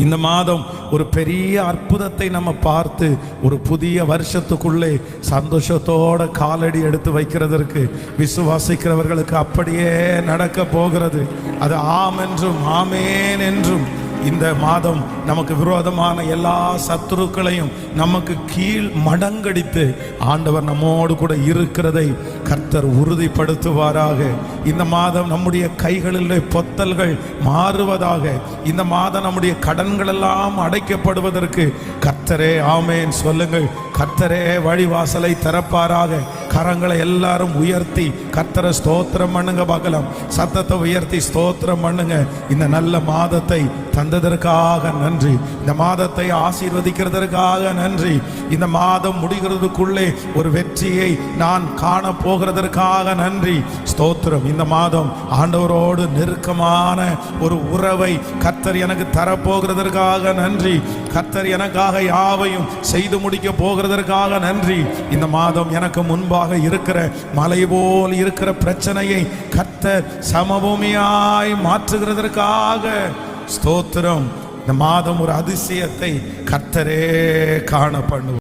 இந்த மாதம் ஒரு பெரிய அற்புதத்தை நம்ம பார்த்து ஒரு புதிய வருஷத்துக்குள்ளே சந்தோஷத்தோட காலடி எடுத்து வைக்கிறதற்கு விசுவாசிக்கிறவர்களுக்கு அப்படியே நடக்க போகிறது. அது ஆம் என்றும் ஆமேன் என்றும் இந்த மாதம் நமக்கு விரோதமான எல்லா சத்துருக்களையும் நமக்கு கீழ் மடங்கடித்து ஆண்டவர் நம்மோடு கூட இருக்கிறதை கர்த்தர் உறுதிப்படுத்துவாராக. இந்த மாதம் நம்முடைய கைகளில் பொத்தல்கள் மாறுவதாக. இந்த மாதம் நம்முடைய கடன்கள் எல்லாம் அடைக்கப்படுவதற்கு கர்த்தரே ஆமேன் சொல்லுங்கள். கர்த்தரே வழிவாசலை திறப்பாராக. கரங்களை எல்லாரும் உயர்த்தி கர்த்தரை ஸ்தோத்திரம் பண்ணுங்க. பார்க்கலாம், சத்தத்தை உயர்த்தி ஸ்தோத்திரம் பண்ணுங்க. இந்த நல்ல மாதத்தை தந்ததற்காக நன்றி. இந்த மாதத்தை ஆசீர்வதிக்கிறதற்காக நன்றி. இந்த மாதம் முடிகிறதுக்குள்ளே ஒரு வெற்றியை நான் காண போகிறதற்காக நன்றி. ஸ்தோத்திரம். இந்த மாதம் ஆண்டவரோடு நெருக்கமான ஒரு உறவை கர்த்தர் எனக்கு தரப்போகிறதற்காக நன்றி. கர்த்தர் எனக்காக யாவையும் செய்து முடிக்க போகிறதற்காக நன்றி. இந்த மாதம் எனக்கு முன்பாக இருக்கிற மலை போல் இருக்கிற பிரச்சனையை கர்த்தர் சமபூமியாய் மாற்றுகிறதற்காக ஸ்தோத்திரம். இந்த மாதம் ஒரு அதிசயத்தை கர்த்தரே காண பண்ணுவோம்.